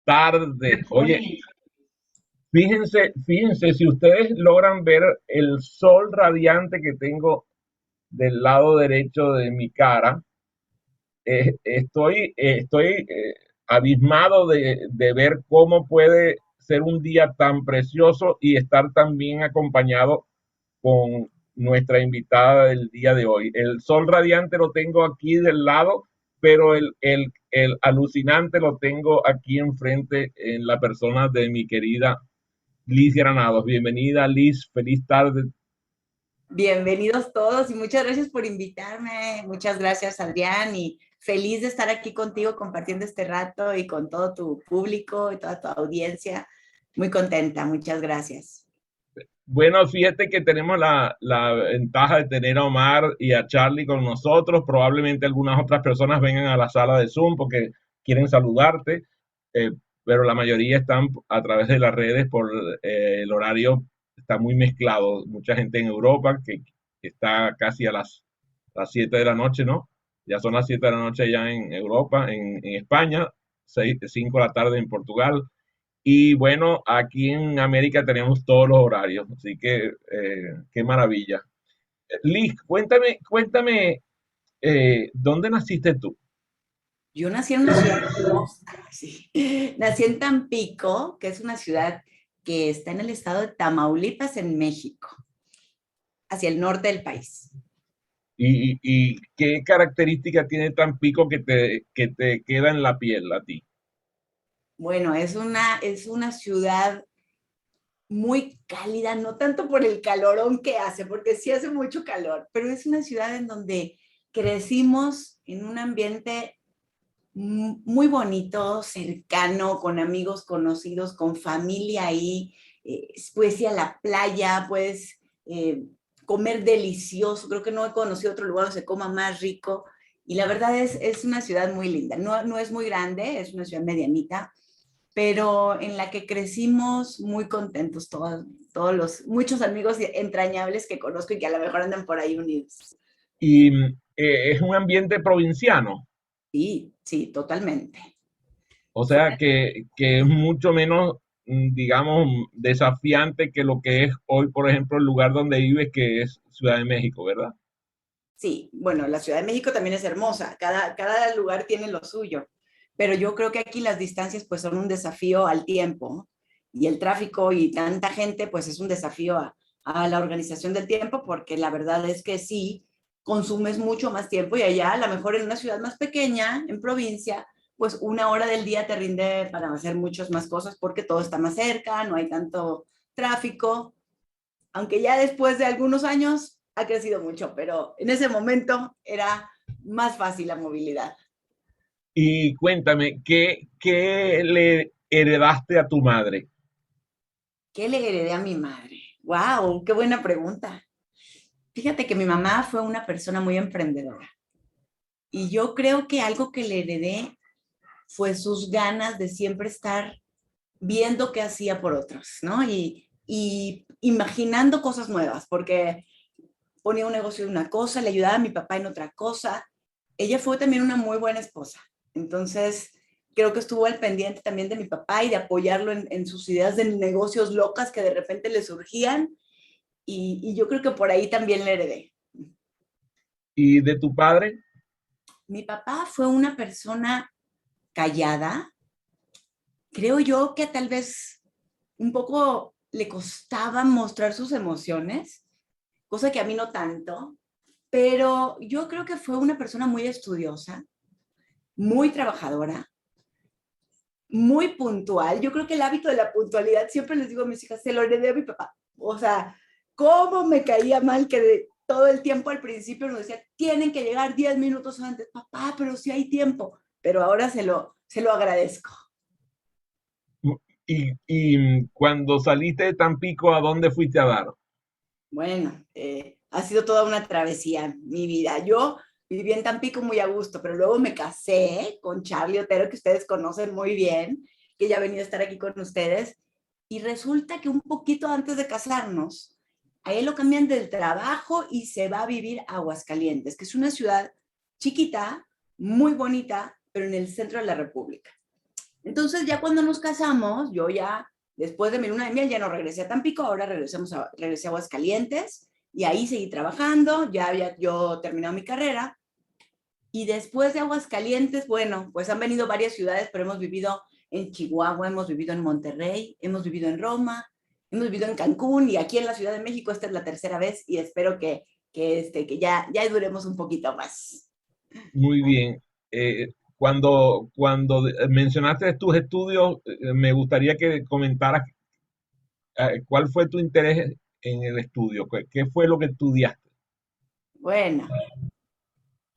tardes. Oye, fíjense, si ustedes logran ver el sol radiante que tengo del lado derecho de mi cara, estoy abismado de ver cómo puede ser un día tan precioso y estar tan bien acompañado con nuestra invitada del día de hoy. El sol radiante lo tengo aquí del lado, pero el alucinante lo tengo aquí enfrente en la persona de mi querida Liz Granados. Bienvenida, Liz. Feliz tarde. Bienvenidos todos y muchas gracias por invitarme. Muchas gracias, Adrián, y feliz de estar aquí contigo compartiendo este rato y con todo tu público y toda tu audiencia. Muy contenta, muchas gracias. Bueno, fíjate que tenemos la ventaja de tener a Omar y a Charlie con nosotros. Probablemente algunas otras personas vengan a la sala de Zoom porque quieren saludarte, eh, pero la mayoría están a través de las redes por el horario está muy mezclado. Mucha gente en Europa que está casi a las 7 de la noche, ¿no? Ya son las 7 de la noche ya en Europa, en España, 5 de la tarde en Portugal. Y bueno, aquí en América tenemos todos los horarios, así que qué maravilla. Liz, cuéntame, ¿dónde naciste tú? Yo nací en una ciudad hermosa, sí. Nací en Tampico, que es una ciudad que está en el estado de Tamaulipas, en México, hacia el norte del país. ¿Y qué característica tiene Tampico que te queda en la piel a ti? Bueno, es una ciudad muy cálida, no tanto por el calorón que hace, porque sí hace mucho calor, pero es una ciudad en donde crecimos en un ambiente muy bonito, cercano, con amigos conocidos, con familia ahí, puedes ir a la playa, puedes comer delicioso, creo que no he conocido otro lugar donde se coma más rico, y la verdad es una ciudad muy linda, no es muy grande, es una ciudad medianita, pero en la que crecimos muy contentos muchos amigos entrañables que conozco y que a lo mejor andan por ahí unidos. Y es un ambiente provinciano, Sí, sí, totalmente. o Fue, sea que es mucho menos, digamos, desafiante que lo que es hoy, por ejemplo, el lugar donde vives, que es Ciudad de México, ¿verdad? sí, bueno, la Ciudad de México también es hermosa, cada lugar tiene lo suyo, pero yo creo que aquí las distancias pues son un desafío al tiempo y el tráfico y tanta gente pues es un desafío a la organización del tiempo porque la verdad es que sí, consumes mucho más tiempo y allá a lo mejor en una ciudad más pequeña, en provincia, pues una hora del día te rinde para hacer muchas más cosas porque todo está más cerca, no hay tanto tráfico, aunque ya después de algunos años ha crecido mucho, pero en ese momento era más fácil la movilidad. Y cuéntame, ¿qué le heredaste a tu madre? ¿Qué le heredé a mi madre? ¡Wow! ¡Qué buena pregunta! Fíjate que mi mamá fue una persona muy emprendedora y yo creo que algo que le heredé fue sus ganas de siempre estar viendo qué hacía por otros, ¿no? Y imaginando cosas nuevas, porque ponía un negocio de una cosa, le ayudaba a mi papá en otra cosa. Ella fue también una muy buena esposa. Entonces, creo que estuvo al pendiente también de mi papá y de apoyarlo en sus ideas de negocios locas que de repente le surgían. Y yo creo que por ahí también le heredé. ¿Y de tu padre? Mi papá fue una persona callada. Creo yo que tal vez un poco le costaba mostrar sus emociones, cosa que a mí no tanto, pero yo creo que fue una persona muy estudiosa, muy trabajadora, muy puntual. Yo creo que el hábito de la puntualidad, siempre les digo a mis hijas, se lo heredé a mi papá. O sea, cómo me caía mal que todo el tiempo al principio nos decía, tienen que llegar 10 minutos antes. Papá, pero sí hay tiempo. Pero ahora se lo agradezco. Y cuando saliste de Tampico, ¿a dónde fuiste a dar? Bueno, ha sido toda una travesía mi vida. Yo viví en Tampico muy a gusto, pero luego me casé con Charlie Otero, que ustedes conocen muy bien, que ya ha venido a estar aquí con ustedes. Y resulta que un poquito antes de casarnos, a él lo cambian del trabajo y se va a vivir a Aguascalientes, que es una ciudad chiquita, muy bonita, pero en el centro de la República. Entonces ya cuando nos casamos, yo ya, después de mi luna de miel, ya no regresé a Tampico, ahora regresé a Aguascalientes y ahí seguí trabajando, ya había yo terminado mi carrera. Y después de Aguascalientes, bueno, pues han venido varias ciudades, pero hemos vivido en Chihuahua, hemos vivido en Monterrey, hemos vivido en Roma, hemos vivido en Cancún y aquí en la Ciudad de México esta es la tercera vez y espero que ya duremos un poquito más. Muy bien. Cuando mencionaste tus estudios, me gustaría que comentaras cuál fue tu interés en el estudio, qué fue lo que estudiaste. Bueno,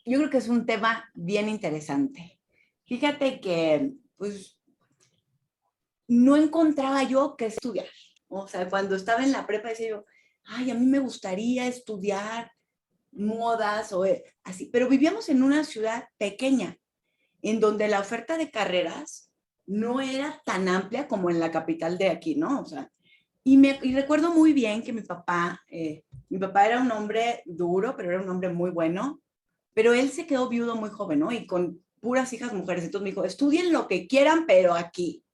yo creo que es un tema bien interesante. Fíjate que, pues, no encontraba yo qué estudiar. O sea, cuando estaba en la prepa decía yo, ay, a mí me gustaría estudiar modas o así, pero vivíamos en una ciudad pequeña, en donde la oferta de carreras no era tan amplia como en la capital de aquí, ¿no? O sea, y recuerdo muy bien que mi papá era un hombre duro, pero era un hombre muy bueno, pero él se quedó viudo muy joven, ¿no? Y con puras hijas mujeres. Entonces me dijo, estudien lo que quieran, pero aquí.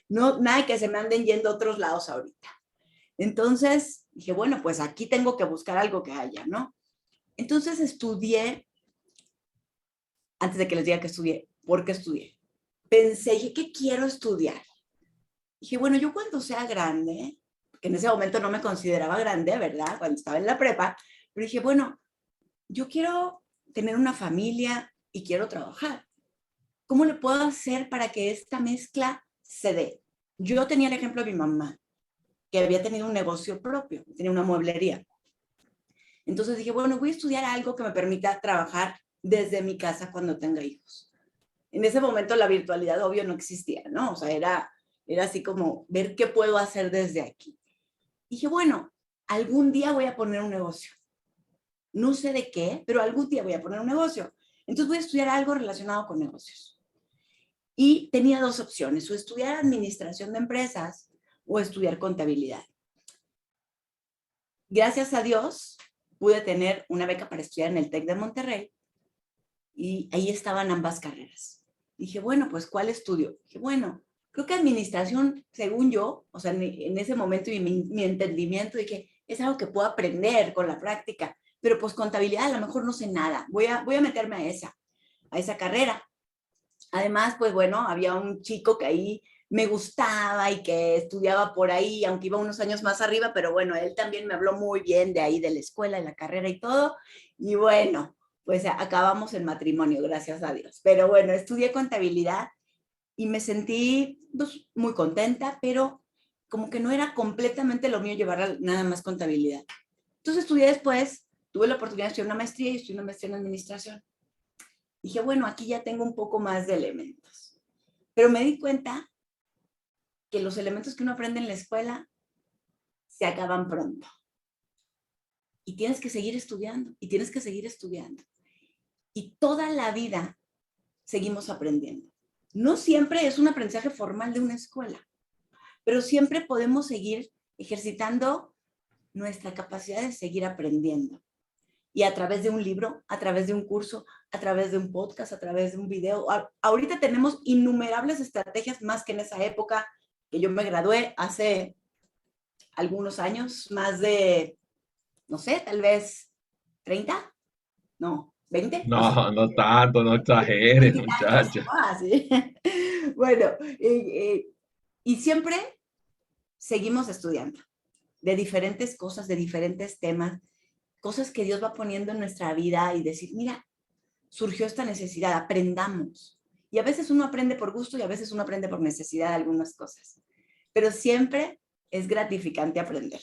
No, nada de que se me anden yendo a otros lados ahorita. Entonces dije, bueno, pues aquí tengo que buscar algo que haya, ¿no? Entonces estudié, antes de que les diga que estudié, ¿por qué estudié? Pensé, dije, ¿qué quiero estudiar? Dije, bueno, yo cuando sea grande, que en ese momento no me consideraba grande, ¿verdad? Cuando estaba en la prepa, pero dije, bueno, yo quiero tener una familia y quiero trabajar. ¿Cómo le puedo hacer para que esta mezcla se dé? Yo tenía el ejemplo de mi mamá, que había tenido un negocio propio, tenía una mueblería. Entonces dije, bueno, voy a estudiar algo que me permita trabajar desde mi casa cuando tenga hijos. En ese momento la virtualidad, obvio, no existía, ¿no? O sea, era así como ver qué puedo hacer desde aquí. Dije, bueno, algún día voy a poner un negocio. No sé de qué, pero algún día voy a poner un negocio. Entonces voy a estudiar algo relacionado con negocios. Y tenía dos opciones, o estudiar administración de empresas o estudiar contabilidad. Gracias a Dios, pude tener una beca para estudiar en el TEC de Monterrey y ahí estaban ambas carreras. Dije, bueno, pues ¿cuál estudio? Dije, bueno, creo que administración, según yo, o sea, en ese momento y mi entendimiento, dije, es algo que puedo aprender con la práctica, pero pues contabilidad a lo mejor no sé nada, voy a meterme a esa carrera. Además, pues bueno, había un chico que ahí me gustaba y que estudiaba por ahí, aunque iba unos años más arriba, pero bueno, él también me habló muy bien de ahí, de la escuela, de la carrera y todo. Y bueno, pues acabamos el matrimonio, gracias a Dios. Pero bueno, estudié contabilidad y me sentí pues, muy contenta, pero como que no era completamente lo mío llevar nada más contabilidad. Entonces estudié después, tuve la oportunidad de estudiar una maestría y estudié una maestría en administración. Dije, bueno, aquí ya tengo un poco más de elementos. Pero me di cuenta que los elementos que uno aprende en la escuela se acaban pronto. Y tienes que seguir estudiando, y tienes que seguir estudiando. Y toda la vida seguimos aprendiendo. No siempre es un aprendizaje formal de una escuela, pero siempre podemos seguir ejercitando nuestra capacidad de seguir aprendiendo. Y a través de un libro, a través de un curso, a través de un podcast, a través de un video. Ahorita tenemos innumerables estrategias más que en esa época que yo me gradué hace algunos años, más de, no sé, tal vez 30, no, 20, no sé, No, no tanto, no exageres, 20 y tantos, muchacha. ah, sí. Bueno, y siempre seguimos estudiando de diferentes cosas, de diferentes temas, cosas que Dios va poniendo en nuestra vida y decir, mira, surgió esta necesidad, aprendamos. Y a veces uno aprende por gusto y a veces uno aprende por necesidad de algunas cosas, pero siempre es gratificante aprender.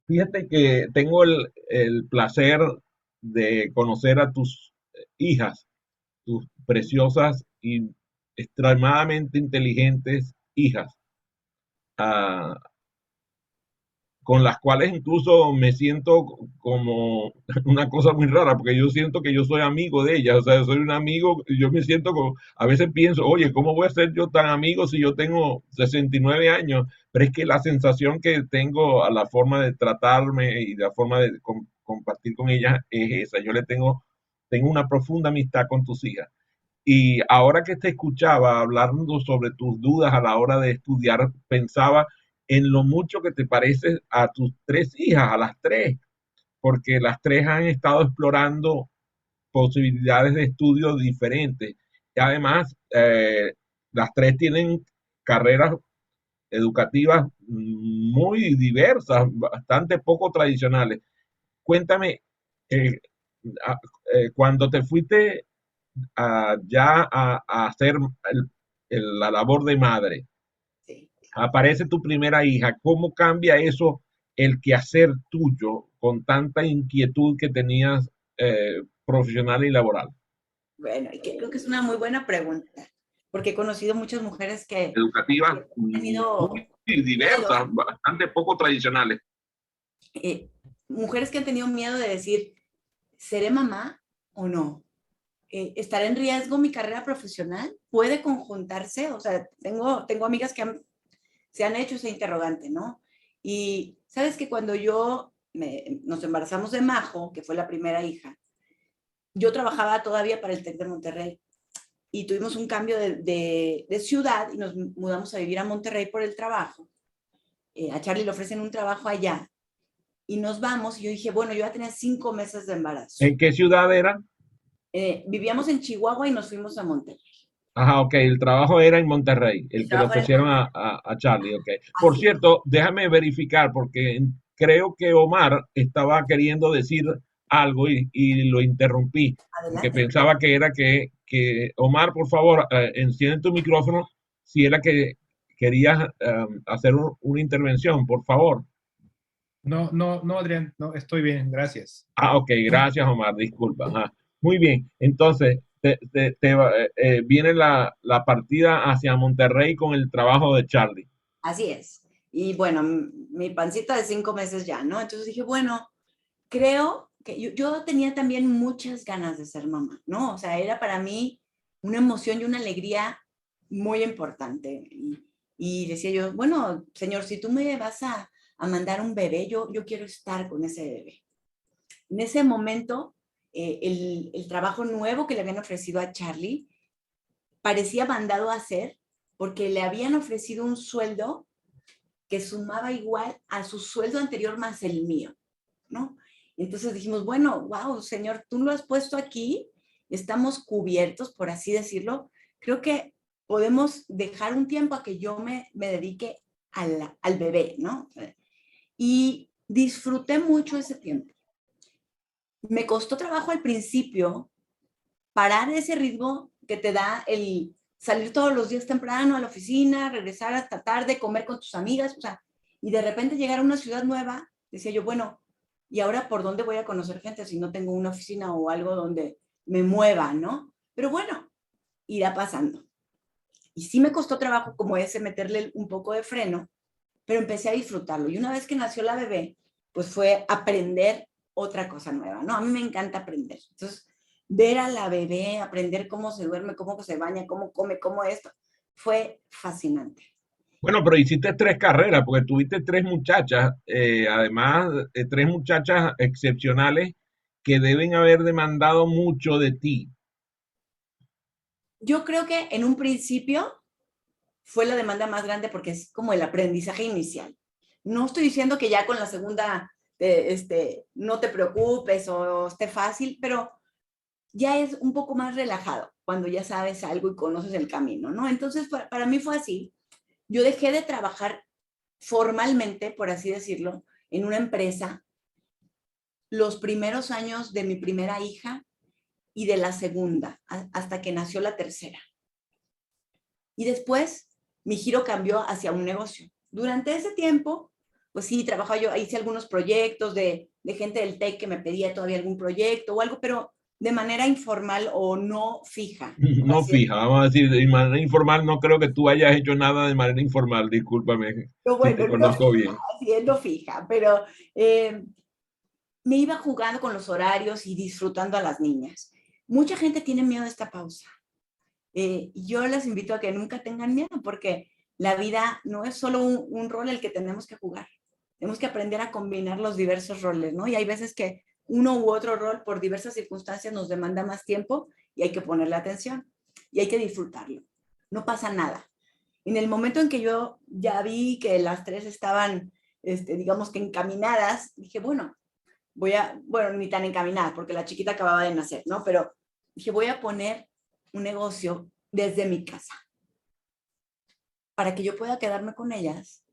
Fíjate que tengo el placer de conocer a tus hijas, tus preciosas y extremadamente inteligentes hijas. Ah, con las cuales incluso me siento como una cosa muy rara, porque yo siento que yo soy amigo de ellas, o sea, yo soy un amigo, yo me siento como, a veces pienso, oye, ¿cómo voy a ser yo tan amigo si yo tengo 69 años? Pero es que la sensación que tengo a la forma de tratarme y la forma de compartir con ellas es esa, yo tengo una profunda amistad con tus hijas. Y ahora que te escuchaba hablando sobre tus dudas a la hora de estudiar, pensaba en lo mucho que te pareces a tus tres hijas, a las tres, porque las tres han estado explorando posibilidades de estudio diferentes. Y además, las tres tienen carreras educativas muy diversas, bastante poco tradicionales. Cuéntame, eh, a- cuando te fuiste ya a hacer la labor de madre, Sí. aparece tu primera hija, ¿cómo cambia eso el quehacer tuyo con tanta inquietud que tenías profesional y laboral? Bueno, y que creo que es una muy buena pregunta, porque he conocido muchas mujeres Educativas que han tenido muy diversas, miedo, bastante poco tradicionales. eh, mujeres que han tenido miedo de decir, ¿seré mamá o no? ¿Estará en riesgo mi carrera profesional? ¿Puede conjuntarse? O sea, tengo amigas que se han hecho ese interrogante, ¿no? Y sabes que cuando nos embarazamos de Majo, que fue la primera hija, yo trabajaba todavía para el TEC de Monterrey y tuvimos un cambio de ciudad y nos mudamos a vivir a Monterrey por el trabajo. A Charlie le ofrecen un trabajo allá y nos vamos y yo dije, bueno, yo ya tenía 5 meses de embarazo. ¿En qué ciudad era? Vivíamos en Chihuahua y nos fuimos a Monterrey. Ajá, ok, el trabajo era en Monterrey, El el que le trabajo era en ofrecieron Monterrey. a Charlie, ok. Por Así es. cierto, déjame verificar porque creo que Omar estaba queriendo decir algo y lo interrumpí, porque Adelante. pensaba que era que Omar, por favor, enciende tu micrófono si era que querías hacer una intervención, por favor. No, no, no, Adrián, no, estoy bien, gracias. Ah, ok, gracias Omar, disculpa. Ajá. Muy bien, entonces viene la partida hacia Monterrey con el trabajo de Charlie. Así es. Y bueno, mi pancita de 5 meses ya, ¿no? Entonces dije, bueno, creo que yo tenía también muchas ganas de ser mamá, ¿no? O sea, era para mí una emoción y una alegría muy importante. Y decía yo, bueno, señor, si tú me vas a mandar un bebé, yo quiero estar con ese bebé. En ese momento, el trabajo nuevo que le habían ofrecido a Charlie parecía mandado a hacer porque le habían ofrecido un sueldo que sumaba igual a su sueldo anterior más el mío, ¿no? Entonces dijimos, bueno, wow, señor, tú lo has puesto aquí, estamos cubiertos, por así decirlo. Creo que podemos dejar un tiempo a que yo me dedique al bebé, ¿no? Y disfruté mucho ese tiempo. Me costó trabajo al principio parar ese ritmo que te da el salir todos los días temprano a la oficina, regresar hasta tarde, comer con tus amigas, o sea, y de repente llegar a una ciudad nueva, decía yo, bueno, ¿y ahora por dónde voy a conocer gente si no tengo una oficina o algo donde me mueva, ¿no? Pero bueno, irá pasando. Y sí me costó trabajo como ese meterle un poco de freno, pero empecé a disfrutarlo. Y una vez que nació la bebé, pues fue aprender otra cosa nueva, ¿no? A mí me encanta aprender. Entonces, ver a la bebé, aprender cómo se duerme, cómo se baña, cómo come, cómo esto, fue fascinante. Bueno, pero hiciste tres carreras, porque tuviste tres muchachas, además, tres muchachas excepcionales que deben haber demandado mucho de ti. Yo creo que en un principio fue la demanda más grande porque es como el aprendizaje inicial. No estoy diciendo que ya con la segunda no te preocupes o esté fácil, pero ya es un poco más relajado cuando ya sabes algo y conoces el camino, ¿no? Entonces, para mí fue así. Yo dejé de trabajar formalmente, por así decirlo, en una empresa los primeros años de mi primera hija y de la segunda, hasta que nació la tercera. Y después mi giro cambió hacia un negocio. Durante ese tiempo, pues sí, trabajaba yo, hice algunos proyectos de gente del TEC que me pedía todavía algún proyecto o algo, pero de manera informal o no fija, por No así decirlo. fija, vamos a decir, de manera informal, no creo que tú hayas hecho nada de manera informal, discúlpame Pero si te bueno, no conozco fija, bien. así es, no fija, pero me iba jugando con los horarios y disfrutando a las niñas. Mucha gente tiene miedo de esta pausa. Yo les invito a que nunca tengan miedo porque la vida no es solo un rol el que tenemos que jugar. Tenemos que aprender a combinar los diversos roles, ¿no? Y hay veces que uno u otro rol por diversas circunstancias nos demanda más tiempo y hay que ponerle atención. y hay que disfrutarlo. No pasa nada. En el momento en que yo ya vi que las tres estaban, digamos que encaminadas, dije, bueno, bueno, ni tan encaminadas, porque la chiquita acababa de nacer, ¿no? Pero dije, voy a poner un negocio desde mi casa para que yo pueda quedarme con ellas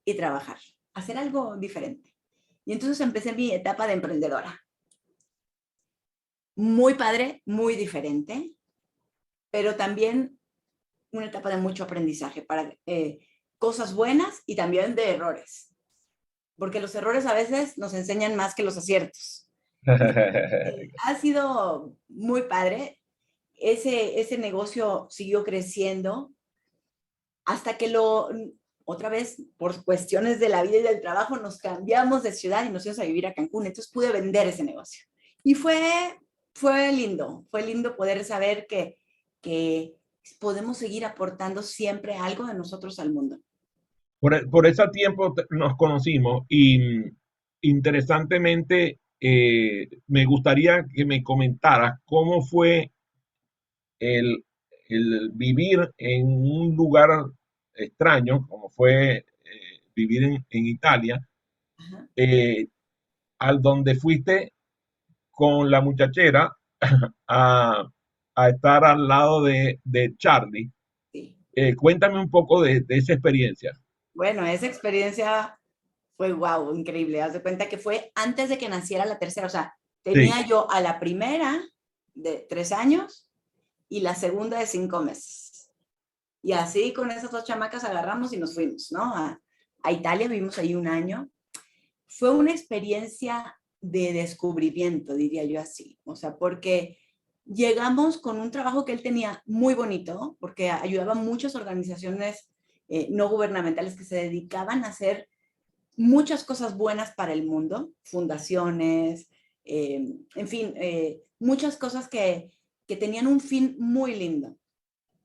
y trabajar, hacer algo diferente. Y entonces empecé mi etapa de emprendedora. Muy padre, muy diferente, pero también una etapa de mucho aprendizaje para cosas buenas y también de errores, porque los errores a veces nos enseñan más que los aciertos. Ha sido muy padre. Ese negocio siguió creciendo hasta que otra vez, por cuestiones de la vida y del trabajo, nos cambiamos de ciudad y nos fuimos a vivir a Cancún. Entonces pude vender ese negocio. Y fue lindo poder saber que podemos seguir aportando siempre algo de nosotros al mundo. Por ese tiempo nos conocimos y interesantemente me gustaría que me comentaras cómo fue el, el vivir en un lugar extraño, como fue vivir en Italia, Ajá. eh, al donde fuiste con la muchachera a, a estar al lado de Charlie. Sí. Cuéntame un poco de esa experiencia. Bueno, esa experiencia fue wow, increíble. Haz de cuenta que fue antes de que naciera la tercera. O sea, Sí, tenía yo a la primera de 3 años y la segunda de 5 meses. Y así con esas dos chamacas agarramos y nos fuimos, ¿no? A Italia, vivimos ahí un año. Fue una experiencia de descubrimiento, diría yo así. O sea, porque llegamos con un trabajo que él tenía muy bonito, porque ayudaba a muchas organizaciones no gubernamentales que se dedicaban a hacer muchas cosas buenas para el mundo, fundaciones, en fin, muchas cosas que tenían un fin muy lindo.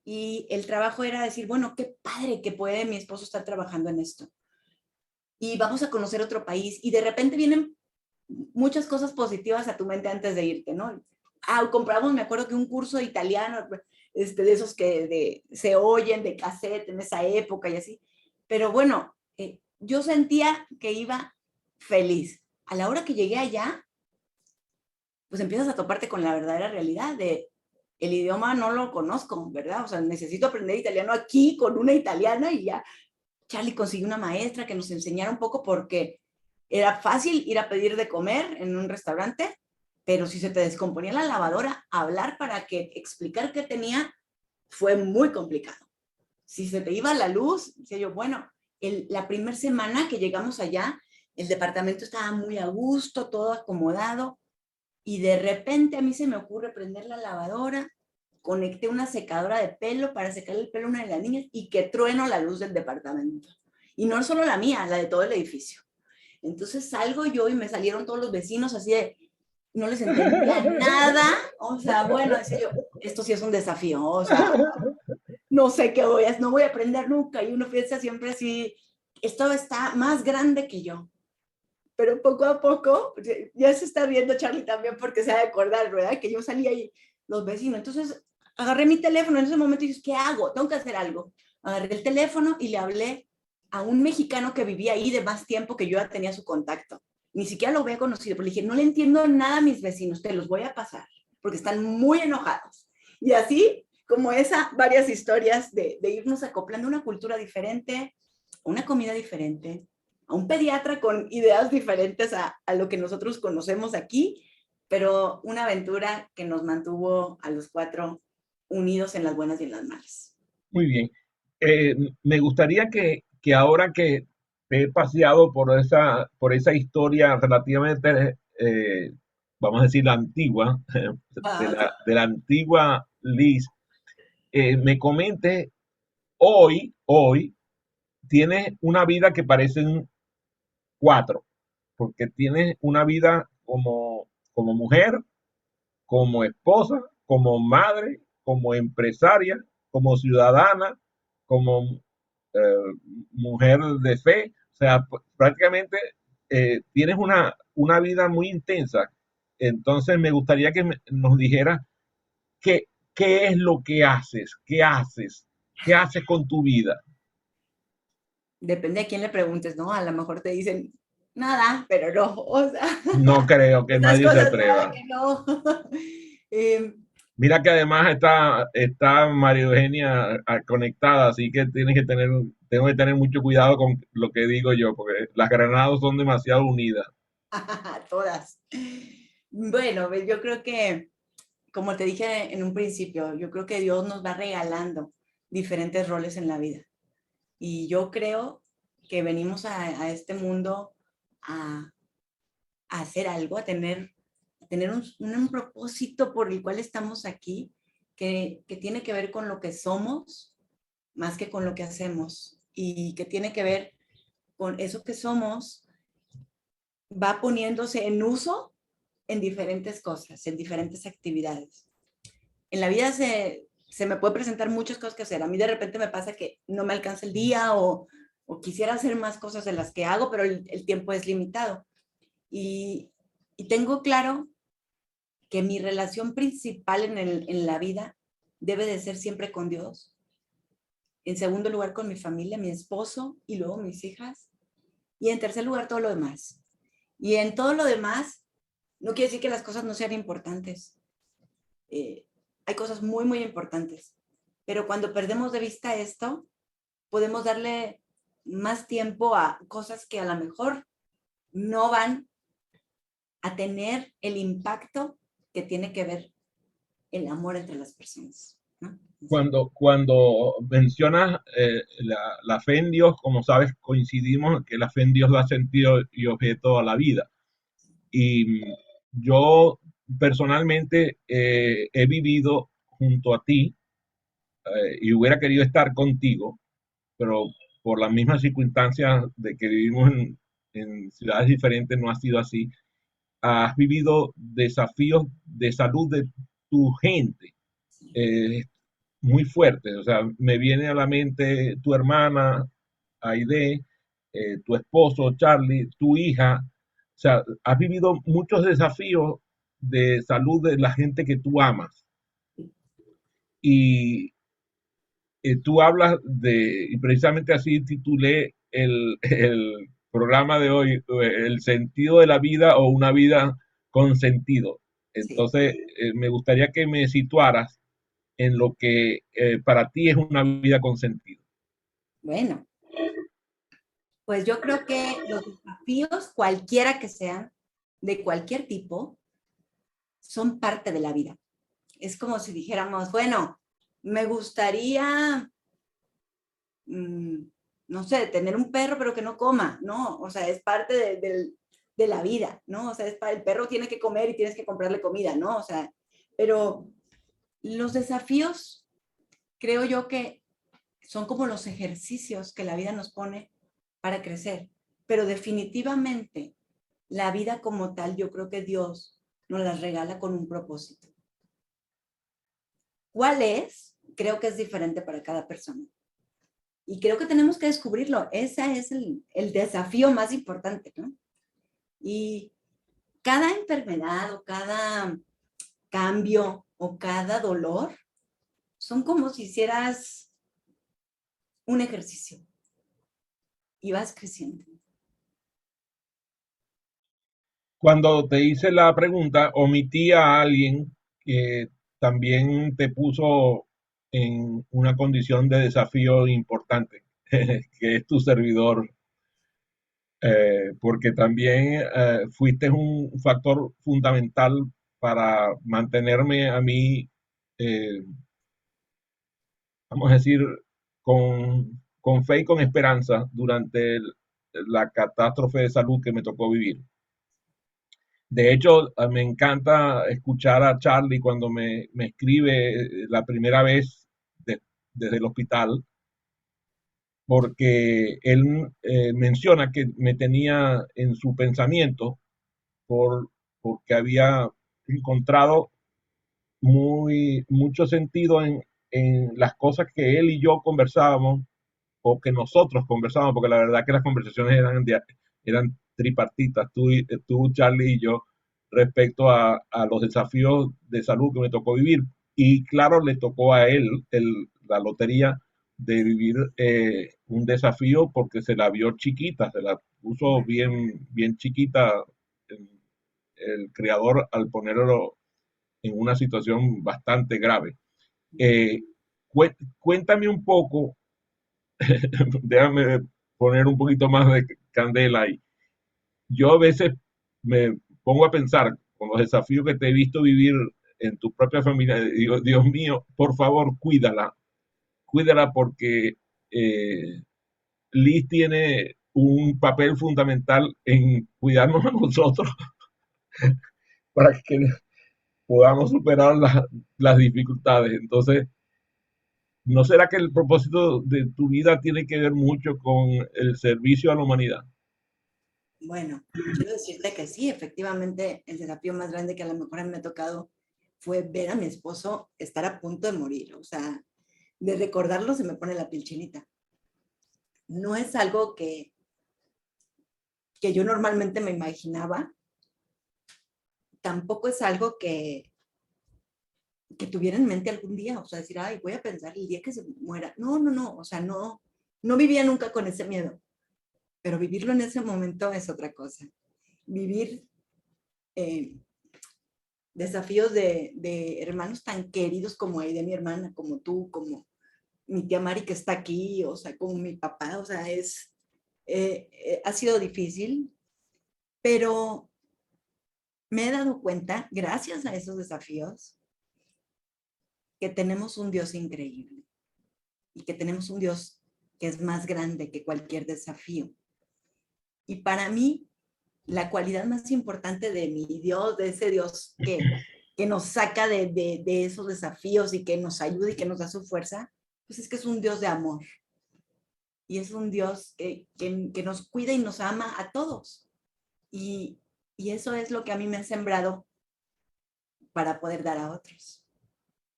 Y el trabajo era decir, bueno, qué padre que puede mi esposo estar trabajando en esto. Y vamos a conocer otro país. Y de repente vienen muchas cosas positivas a tu mente antes de irte, ¿no? Compramos, me acuerdo que un curso de italiano, de esos que se oyen de cassette en esa época y así. Pero bueno, yo sentía que iba feliz. A la hora que llegué allá, pues empiezas a toparte con la verdadera realidad de el idioma no lo conozco, ¿verdad? O sea, necesito aprender italiano aquí con una italiana y ya Charlie consiguió una maestra que nos enseñara un poco porque era fácil ir a pedir de comer en un restaurante, pero si se te descomponía la lavadora, hablar para que explicar qué tenía fue muy complicado. Si se te iba la luz, decía yo, bueno, la primera semana que llegamos allá, el departamento estaba muy a gusto, todo acomodado, y de repente a mí se me ocurre prender la lavadora, conecté una secadora de pelo para secar el pelo a una de las niñas y que trueno la luz del departamento. Y no solo la mía, la de todo el edificio. Entonces salgo yo y me salieron todos los vecinos así de, no les entendía nada. O sea, bueno, decía yo, esto sí es un desafío. O sea, no sé qué no voy a aprender nunca. Y uno piensa siempre así, esto está más grande que yo. Pero poco a poco, ya se está viendo Charlie también porque se va a acordar, ¿verdad? Que yo salía ahí, los vecinos. Entonces agarré mi teléfono en ese momento y dije, ¿qué hago? Tengo que hacer algo. Agarré el teléfono y le hablé a un mexicano que vivía ahí de más tiempo que yo ya tenía su contacto. Ni siquiera lo había conocido, pero le dije, no le entiendo nada a mis vecinos, te los voy a pasar, porque están muy enojados. Y así, como varias historias de irnos acoplando a una cultura diferente, una comida diferente, a un pediatra con ideas diferentes a lo que nosotros conocemos aquí, pero una aventura que nos mantuvo a los cuatro unidos en las buenas y en las malas. muy bien. Me gustaría que ahora que te he paseado por esa historia relativamente, vamos a decir, la antigua, de la antigua Liz, me comentes hoy, tienes una vida que parecen cuatro, porque tienes una vida como mujer, como esposa, como madre, como empresaria, como ciudadana, como eh, mujer de fe. O sea, prácticamente tienes una vida muy intensa. Entonces me gustaría que nos dijera ¿qué es lo que haces? ¿Qué haces? ¿Qué haces con tu vida? Depende a quién le preguntes, ¿no? A lo mejor te dicen nada, pero no, o sea, No creo que otras nadie se cosas puede atreva. que no. Eh, Mira que además está María Eugenia conectada, así que tengo que tener mucho cuidado con lo que digo yo, porque las granadas son demasiado unidas. todas. Bueno, pues, yo creo que, como te dije en un principio, yo creo que Dios nos va regalando diferentes roles en la vida. Y yo creo que venimos a este mundo a, a hacer algo, a tener un propósito por el cual estamos aquí, que tiene que ver con lo que somos más que con lo que hacemos, y que tiene que ver con eso que somos, va poniéndose en uso en diferentes cosas, en diferentes actividades. En la vida se me puede presentar muchas cosas que hacer. A mí de repente me pasa que no me alcanza el día, o quisiera hacer más cosas de las que hago, pero el tiempo es limitado. Y, y tengo claro que mi relación principal en la vida debe de ser siempre con Dios. En segundo lugar, con mi familia, mi esposo y luego mis hijas. Y en tercer lugar, todo lo demás. Y en todo lo demás, no quiere decir que las cosas no sean importantes. Hay cosas muy, muy importantes. Pero cuando perdemos de vista esto, podemos darle más tiempo a cosas que a lo mejor no van a tener el impacto que tiene que ver el amor entre las personas, ¿no? Cuando mencionas la fe en Dios, como sabes, coincidimos en que la fe en Dios da sentido y objeto a la vida. Y yo personalmente he vivido junto a ti y hubiera querido estar contigo, pero por las mismas circunstancias de que vivimos en ciudades diferentes no ha sido así. Has vivido desafíos de salud de tu gente eh, muy fuertes. O sea, me viene a la mente tu hermana, Aide, tu esposo, Charlie, tu hija. O sea, has vivido muchos desafíos de salud de la gente que tú amas. Y tú hablas y precisamente así titulé el programa de hoy, El sentido de la vida o una vida con sentido. Sí. Entonces, me gustaría que me situaras en lo que para ti es una vida con sentido. Bueno, pues yo creo que los desafíos, cualquiera que sean, de cualquier tipo, son parte de la vida. Es como si dijéramos, bueno, me gustaría, mmm, no sé, tener un perro pero que no coma, ¿no? O sea, es parte de la vida, ¿no? O sea, el perro tiene que comer y tienes que comprarle comida, ¿no? O sea, pero los desafíos, creo yo que son como los ejercicios que la vida nos pone para crecer, pero definitivamente la vida como tal, yo creo que Dios nos las regala con un propósito. ¿Cuál es? Creo que es diferente para cada persona. Y creo que tenemos que descubrirlo. Ese es el desafío más importante, ¿no? Y cada enfermedad o cada cambio o cada dolor son como si hicieras un ejercicio y vas creciendo. Cuando te hice la pregunta, omití a alguien que también te puso en una condición de desafío importante, que es tu servidor, porque también fuiste un factor fundamental para mantenerme a mí, eh, vamos a decir, con fe y con esperanza durante la catástrofe de salud que me tocó vivir. De hecho, me encanta escuchar a Charlie cuando me escribe la primera vez desde el hospital, porque él menciona que me tenía en su pensamiento porque había encontrado mucho sentido en las cosas que él y yo conversábamos o que nosotros conversábamos, porque la verdad que las conversaciones eran tripartitas, tú, Charlie y yo, respecto a los desafíos de salud que me tocó vivir. Y claro, le tocó a él la lotería de vivir un desafío porque se la vio chiquita, se la puso bien, bien chiquita el creador al ponerlo en una situación bastante grave. Eh, Cuéntame un poco, déjame poner un poquito más de candela ahí. Yo a veces me pongo a pensar con los desafíos que te he visto vivir en tu propia familia, digo, Dios mío, por favor, cuídala, cuídala porque eh, Liz tiene un papel fundamental en cuidarnos a nosotros para que podamos superar las dificultades. Entonces, ¿no será que el propósito de tu vida tiene que ver mucho con el servicio a la humanidad? Bueno, quiero decirte que sí, efectivamente, el desafío más grande que a lo mejor me ha tocado fue ver a mi esposo estar a punto de morir. O sea, de recordarlo se me pone la piel chinita. No es algo que yo normalmente me imaginaba, tampoco es algo que tuviera en mente algún día, o sea, decir, ay, voy a pensar el día que se muera. No, no, no, o sea, no, no vivía nunca con ese miedo, pero vivirlo en ese momento es otra cosa. Vivir eh, desafíos de hermanos tan queridos como de mi hermana, como tú, como mi tía Mari que está aquí, o sea, como mi papá, o sea, ha sido difícil, pero me he dado cuenta, gracias a esos desafíos, que tenemos un Dios increíble y que tenemos un Dios que es más grande que cualquier desafío. Y para mí, la cualidad más importante de mi Dios, de ese Dios que nos saca de esos desafíos y que nos ayuda y que nos da su fuerza, pues es que es un Dios de amor. Y es un Dios que nos cuida y nos ama a todos. Y eso es lo que a mí me ha sembrado para poder dar a otros.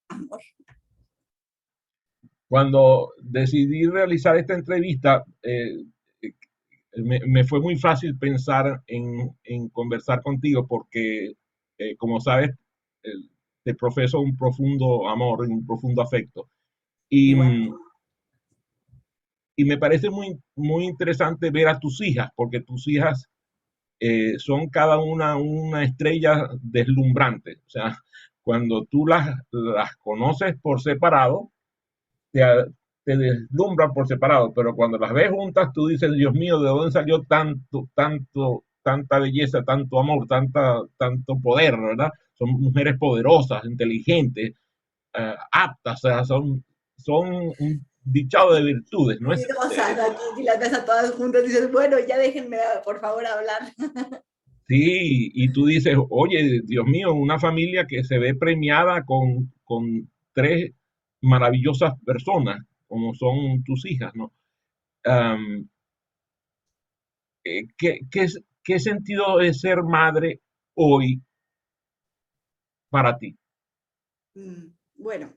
Amor. Cuando decidí realizar esta entrevista, me fue muy fácil pensar en conversar contigo porque, como sabes, eh, te profeso un profundo amor, un profundo afecto. Y, Igual. y me parece muy, muy interesante ver a tus hijas, porque tus hijas son cada una estrella deslumbrante. O sea, cuando tú las conoces por separado, te, te deslumbran por separado, pero cuando las ves juntas, tú dices, Dios mío, ¿de dónde salió tanta belleza, tanto amor, tanto poder, ¿verdad? Son mujeres poderosas, inteligentes, aptas, o sea, son un dichado de virtudes, ¿no es? O sea, si las ves a todas juntas, dices, bueno, ya déjenme, por favor, hablar. Sí, y tú dices, oye, Dios mío, una familia que se ve premiada con tres maravillosas personas, como son tus hijas, ¿no? Um, ¿Qué sentido es ser madre hoy para ti? Bueno,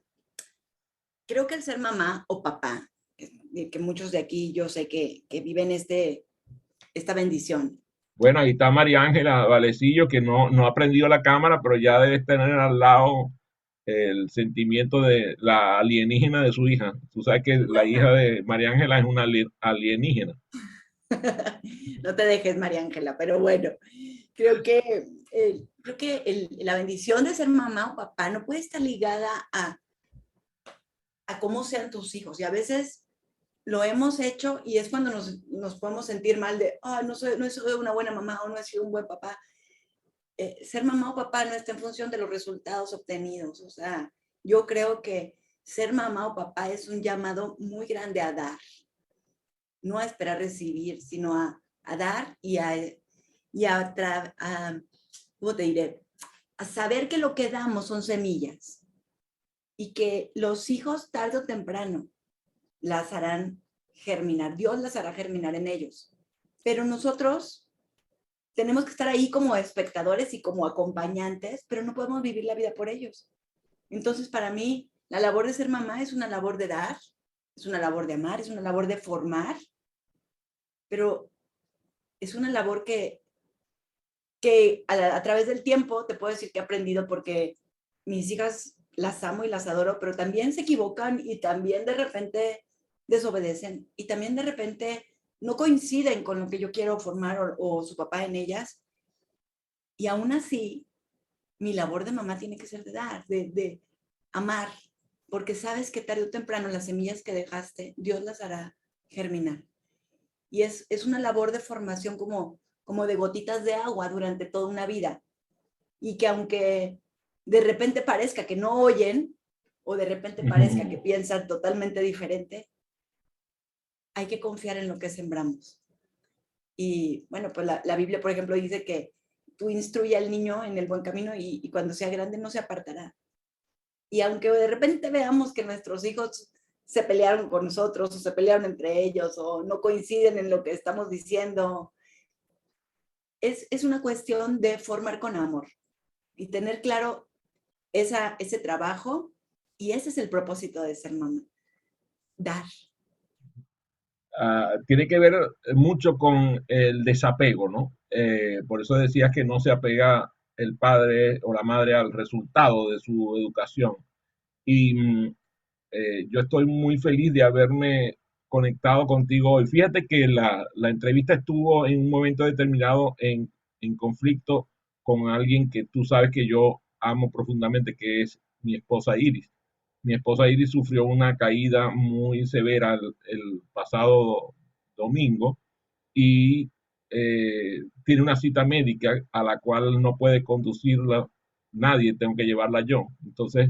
creo que el ser mamá o papá, que muchos de aquí yo sé que viven esta bendición. Bueno, ahí está María Ángela Valecillo, que no ha prendido la cámara, pero ya debe tener al lado el sentimiento de la alienígena de su hija. Tú sabes que la hija de María Ángela es una alienígena. No te dejes, María Ángela, pero bueno, creo que la bendición de ser mamá o papá no puede estar ligada a cómo sean tus hijos. Y a veces lo hemos hecho y es cuando nos podemos sentir mal de, oh, no soy una buena mamá o no he sido un buen papá. Ser mamá o papá no está en función de los resultados obtenidos. O sea, yo creo que ser mamá o papá es un llamado muy grande a dar, no a esperar recibir, sino a dar ¿cómo te diré? A saber que lo que damos son semillas y que los hijos tarde o temprano las harán germinar. Dios las hará germinar en ellos. Pero nosotros tenemos que estar ahí como espectadores y como acompañantes, pero no podemos vivir la vida por ellos. Entonces, para mí, la labor de ser mamá es una labor de dar, es una labor de amar, es una labor de formar, pero es una labor que a través del tiempo te puedo decir que he aprendido porque mis hijas las amo y las adoro, pero también se equivocan y también de repente desobedecen y también de repente no coinciden con lo que yo quiero formar o su papá en ellas. Y aún así, mi labor de mamá tiene que ser de dar, de amar, porque sabes que tarde o temprano las semillas que dejaste, Dios las hará germinar. Y es una labor de formación como de gotitas de agua durante toda una vida. Y que aunque de repente parezca que no oyen, o de repente parezca que piensan totalmente diferente, hay que confiar en lo que sembramos. Y bueno, pues la Biblia, por ejemplo, dice que tú instruye al niño en el buen camino y cuando sea grande no se apartará. Y aunque de repente veamos que nuestros hijos se pelearon con nosotros o se pelearon entre ellos o no coinciden en lo que estamos diciendo, es una cuestión de formar con amor y tener claro ese trabajo, y ese es el propósito de ser mamá, dar. Tiene que ver mucho con el desapego, ¿no? Por eso decías que no se apega el padre o la madre al resultado de su educación. Y yo estoy muy feliz de haberme conectado contigo hoy. Fíjate que la entrevista estuvo en un momento determinado en conflicto con alguien que tú sabes que yo amo profundamente, que es mi esposa Iris. Mi esposa Iris sufrió una caída muy severa el pasado domingo y tiene una cita médica a la cual no puede conducirla nadie, tengo que llevarla yo. Entonces,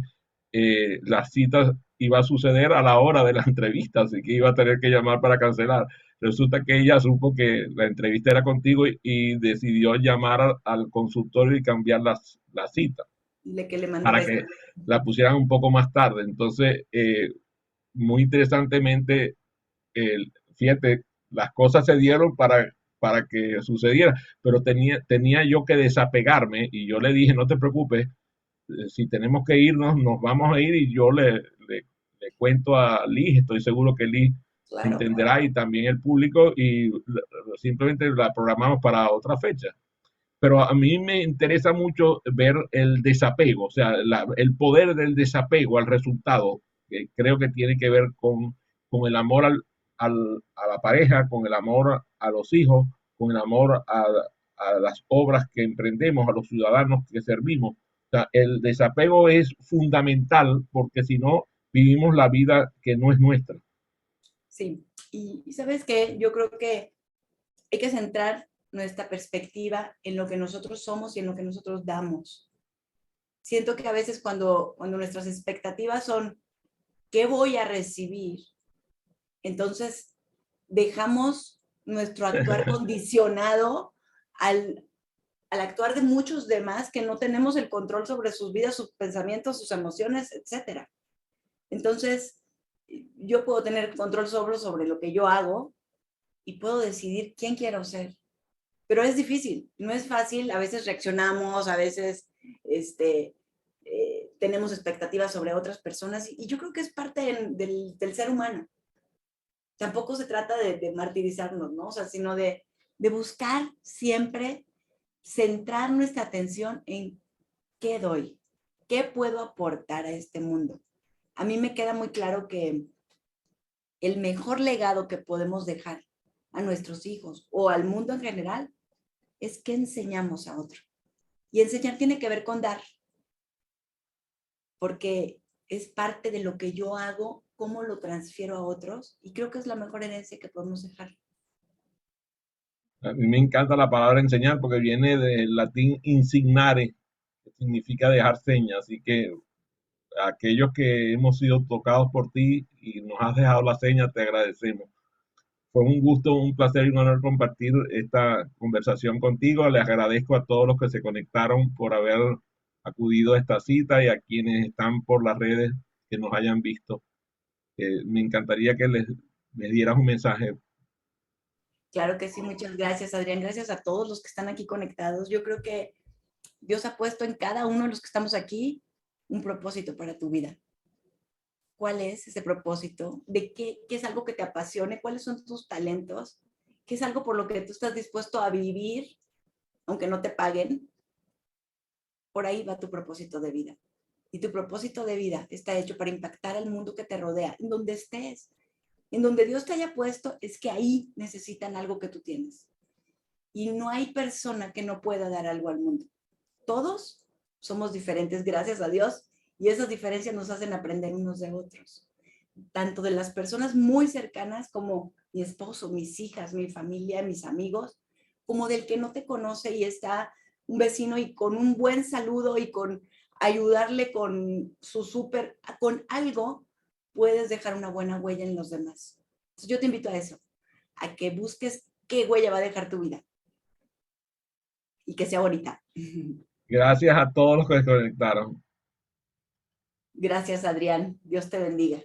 la cita iba a suceder a la hora de la entrevista, así que iba a tener que llamar para cancelar. Resulta que ella supo que la entrevista era contigo y decidió llamar al consultorio y cambiar la cita Que le mandó para besos. que la pusieran un poco más tarde. Entonces, muy interesantemente, fíjate, las cosas se dieron para que sucediera, pero tenía yo que desapegarme y yo le dije, no te preocupes, si tenemos que irnos, nos vamos a ir y yo le cuento a Liz, estoy seguro que Liz Claro, entenderá y también el público y simplemente la programamos para otra fecha. Pero a mí me interesa mucho ver el desapego, o sea, el poder del desapego al resultado, que creo que tiene que ver con el amor a la pareja, con el amor a los hijos, con el amor a las obras que emprendemos, a los ciudadanos que servimos. O sea, el desapego es fundamental porque si no, vivimos la vida que no es nuestra. sí. Y sabes qué, yo creo que hay que centrar nuestra perspectiva en lo que nosotros somos y en lo que nosotros damos. Siento que a veces cuando nuestras expectativas son, ¿qué voy a recibir? Entonces dejamos nuestro actuar condicionado al actuar de muchos demás que no tenemos el control sobre sus vidas, sus pensamientos, sus emociones, etcétera. Entonces, yo puedo tener control sobre lo que yo hago y puedo decidir quién quiero ser. Pero es difícil, no es fácil, a veces reaccionamos, a veces tenemos expectativas sobre otras personas y yo creo que es parte del ser humano. Tampoco se trata de martirizarnos, ¿no? O sea, sino de buscar siempre centrar nuestra atención en qué doy, qué puedo aportar a este mundo. A mí me queda muy claro que el mejor legado que podemos dejar a nuestros hijos o al mundo en general es que enseñamos a otro. Y enseñar tiene que ver con dar, porque es parte de lo que yo hago, cómo lo transfiero a otros, y creo que es la mejor herencia que podemos dejar. A mí me encanta la palabra enseñar porque viene del latín insignare, que significa dejar señas. Así que aquellos que hemos sido tocados por ti y nos has dejado la seña, te agradecemos. Fue un gusto, un placer y un honor compartir esta conversación contigo. Les agradezco a todos los que se conectaron por haber acudido a esta cita y a quienes están por las redes que nos hayan visto. Me encantaría que les dieras un mensaje. Claro que sí, muchas gracias, Adrián. Gracias a todos los que están aquí conectados. Yo creo que Dios ha puesto en cada uno de los que estamos aquí un propósito para tu vida. ¿Cuál es ese propósito? ¿De qué es algo que te apasione? ¿Cuáles son tus talentos? ¿Qué es algo por lo que tú estás dispuesto a vivir, aunque no te paguen? Por ahí va tu propósito de vida. Y tu propósito de vida está hecho para impactar al mundo que te rodea, en donde estés. En donde Dios te haya puesto, es que ahí necesitan algo que tú tienes. Y no hay persona que no pueda dar algo al mundo. Todos somos diferentes, gracias a Dios, y esas diferencias nos hacen aprender unos de otros. Tanto de las personas muy cercanas como mi esposo, mis hijas, mi familia, mis amigos, como del que no te conoce y está un vecino y con un buen saludo y con ayudarle con su súper, con algo, puedes dejar una buena huella en los demás. Entonces yo te invito a eso, a que busques qué huella va a dejar tu vida y que sea bonita. Gracias a todos los que se conectaron. Gracias, Adrián. Dios te bendiga.